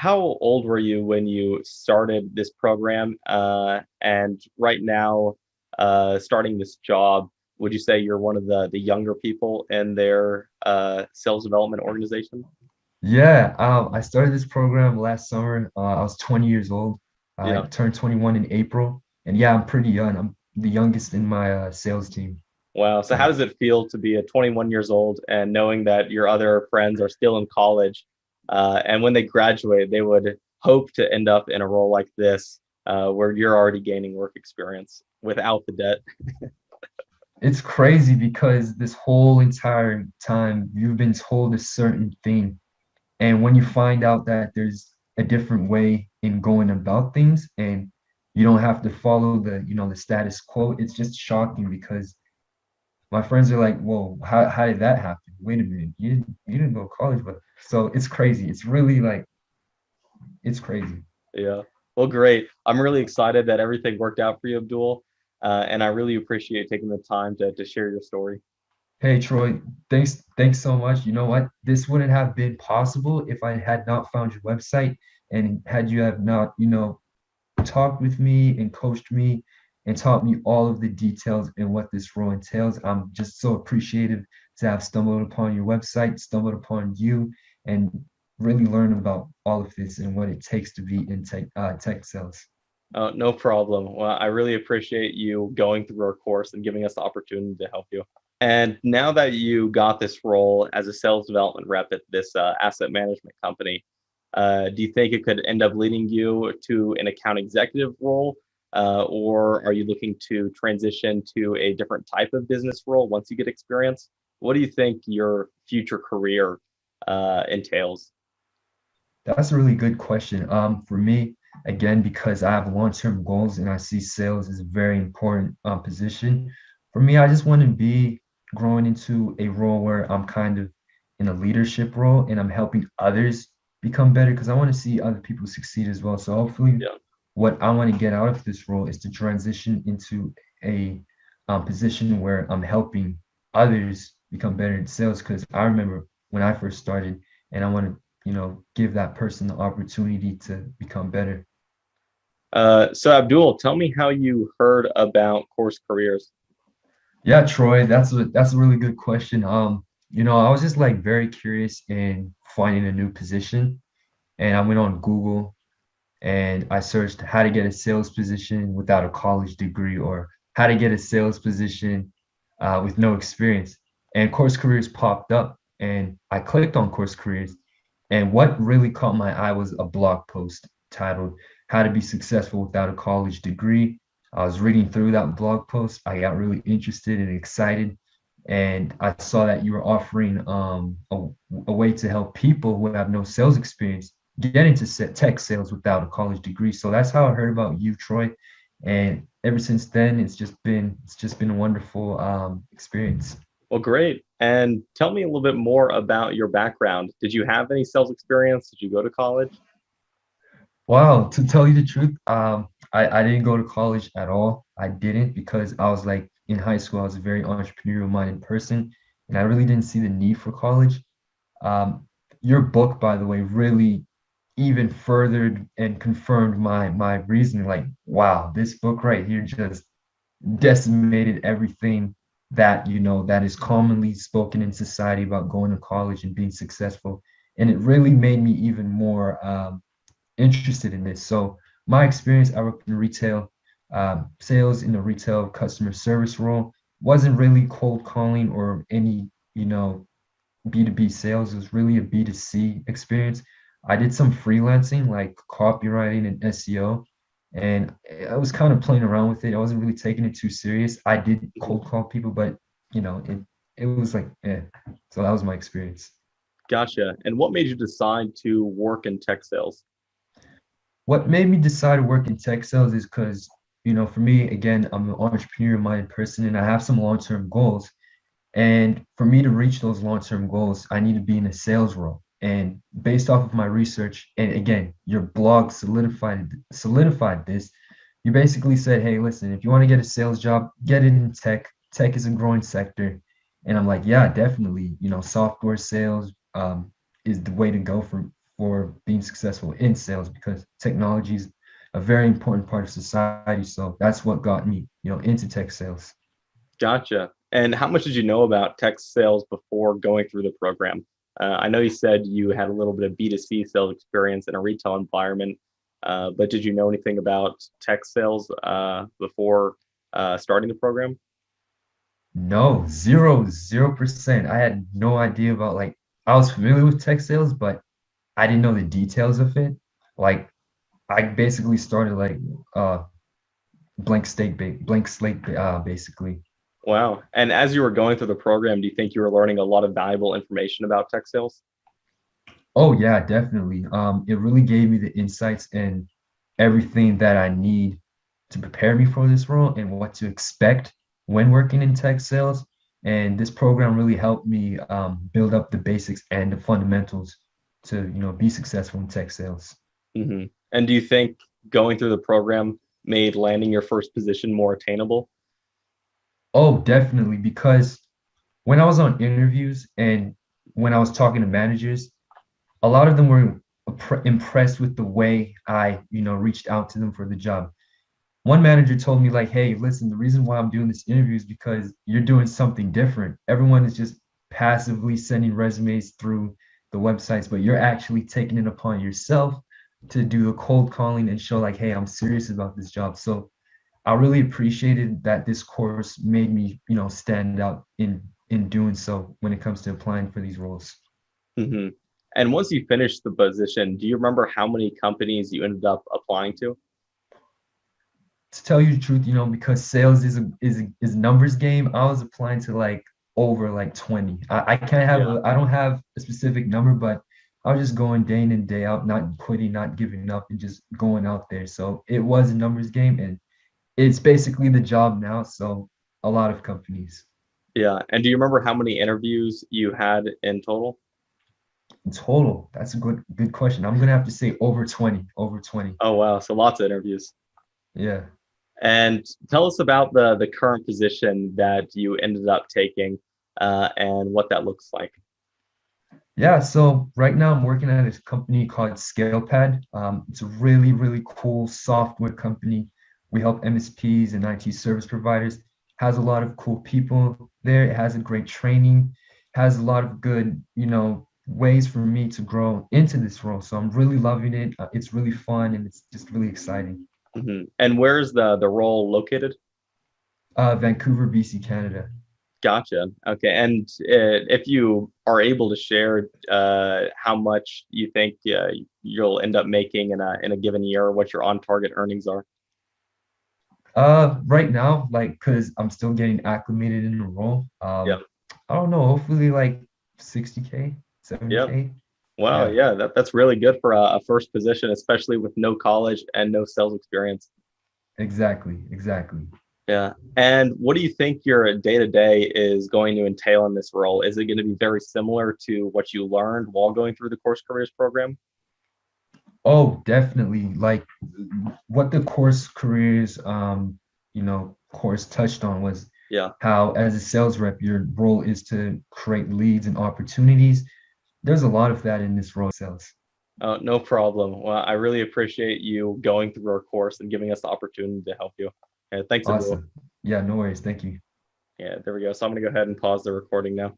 how old were you when you started this program? And right now, starting this job, would you say you're one of the younger people in their sales development organization? Yeah, I started this program last summer. I was 20 years old. I Yeah. turned 21 in April. And yeah, I'm pretty young. I'm the youngest in my sales team. Wow. So how Yeah. does it feel to be a 21 years old and knowing that your other friends are still in college, and when they graduate, they would hope to end up in a role like this, where you're already gaining work experience without the debt? It's crazy because this whole entire time you've been told a certain thing. And when you find out that there's a different way in going about things and you don't have to follow the status quo, it's just shocking because my friends are like, whoa, how did that happen? Wait a minute, you didn't go to college, but so it's crazy. It's really like it's crazy. Yeah. Well, great. I'm really excited that everything worked out for you, Abdul. And I really appreciate taking the time to share your story. Hey Troy, thanks so much. You know what? This wouldn't have been possible if I had not found your website and had you have not, talked with me and coached me and taught me all of the details and what this role entails. I'm just so appreciative to have stumbled upon your website, stumbled upon you, and really learn about all of this and what it takes to be in tech sales. No problem. Well, I really appreciate you going through our course and giving us the opportunity to help you. And now that you got this role as a sales development rep at this asset management company, do you think it could end up leading you to an account executive role? Or are you looking to transition to a different type of business role once you get experience? What do you think your future career entails? That's a really good question. For me, again, because I have long-term goals and I see sales as a very important position. For me, I just want to be growing into a role where I'm kind of in a leadership role and I'm helping others become better because I want to see other people succeed as well. So hopefully, Yeah. what I want to get out of this role is to transition into a position where I'm helping others become better in sales. Because I remember when I first started, and I want to give that person the opportunity to become better. So Abdul, tell me how you heard about Course Careers. Yeah, Troy, that's a really good question. I was just like very curious in finding a new position, and I went on Google and I searched how to get a sales position without a college degree or how to get a sales position with no experience. And Course Careers popped up, and I clicked on Course Careers. And what really caught my eye was a blog post titled "How to Be Successful Without a College Degree." I was reading through that blog post. I got really interested and excited, and I saw that you were offering a way to help people who have no sales experience get into tech sales without a college degree. So that's how I heard about you, Troy. And ever since then, it's just been a wonderful experience. Well, great. And tell me a little bit more about your background. Did you have any sales experience? Did you go to college? Wow, to tell you the truth, I didn't go to college at all. I didn't because I was like in high school, I was a very entrepreneurial minded person, and I really didn't see the need for college. Um, your book, by the way, really even furthered and confirmed my reasoning. Like, wow, this book right here just decimated everything that is commonly spoken in society about going to college and being successful. And it really made me even more interested in this. So my experience, I worked in retail, sales in the retail customer service role. Wasn't really cold calling or any, B2B sales. It was really a B2C experience. I did some freelancing like copywriting and SEO, and I was kind of playing around with it. I wasn't really taking it too serious. I did Mhm. cold call people, but it was like, so that was my experience. Gotcha. And what made you decide to work in tech sales? What made me decide to work in tech sales is because, for me, again, I'm an entrepreneur minded person and I have some long-term goals. And for me to reach those long-term goals, I need to be in a sales role. And based off of my research, and again, your blog solidified this. You basically said, hey, listen, if you want to get a sales job, get it in tech. Tech is a growing sector. And I'm like, yeah, definitely. Software sales is the way to go for being successful in sales because technology is a very important part of society. So that's what got me, into tech sales. Gotcha. And how much did you know about tech sales before going through the program? I know you said you had a little bit of B2C sales experience in a retail environment, but did you know anything about tech sales before starting the program? No, 0%. I had no idea about like I was familiar with tech sales, but I didn't know the details of it. Like I basically started like uh blank slate basically. Wow. And as you were going through the program, do you think you were learning a lot of valuable information about tech sales? Oh yeah, definitely. It really gave me the insights and everything that I need to prepare me for this role and what to expect when working in tech sales. And this program really helped me build up the basics and the fundamentals to, be successful in tech sales. Hmm. And do you think going through the program made landing your first position more attainable? Oh, definitely, because when I was on interviews and when I was talking to managers, a lot of them were impressed with the way I, reached out to them for the job. One manager told me like, "Hey, listen, the reason why I'm doing this interview is because you're doing something different. Everyone is just passively sending resumes through the websites, but you're actually taking it upon yourself to do the cold calling and show like, hey, I'm serious about this job." So I really appreciated that this course made me, stand out in doing so when it comes to applying for these roles. Hmm. And once you finished the position, do you remember how many companies you ended up applying to? To tell you the truth, because sales is a numbers game, I was applying to like over like 20. I can't have Yeah. I don't have a specific number, but I was just going day in and day out, not quitting, not giving up, and just going out there. So it was a numbers game, and it's basically the job now. So a lot of companies. Yeah. And do you remember how many interviews you had in total? In total, that's a good question. I'm gonna have to say over 20, over 20. Oh, wow. So lots of interviews. Yeah. And tell us about the current position that you ended up taking and what that looks like. Yeah, so right now I'm working at a company called ScalePad. It's a really, really cool software company. We help MSPs and IT service providers. Has a lot of cool people there. It has a great training, has a lot of good, ways for me to grow into this role. So I'm really loving it. It's really fun and it's just really exciting. Hmm. And where's the role located? Vancouver, BC, Canada. Gotcha. Okay. And if you are able to share how much you think you'll end up making in a given year, or what your on target earnings are. Right now, like, cause I'm still getting acclimated in the role. Yeah. I don't know, hopefully like 60K, Yeah. 70K. Wow. Yeah, Yeah. That's really good for a first position, especially with no college and no sales experience. exactly, exactly. Yeah. And what do you think your day to day is going to entail in this role? Is it going to be very similar to what you learned while going through the course careers program? Oh, definitely. Like what the course careers, course touched on was Yeah. how as a sales rep, your role is to create leads and opportunities. There's a lot of that in this role, sales. No problem. Well, I really appreciate you going through our course and giving us the opportunity to help you. Thanks, Abdul. Awesome. Yeah, no worries. Thank you. Yeah, there we go. So I'm going to go ahead and pause the recording now.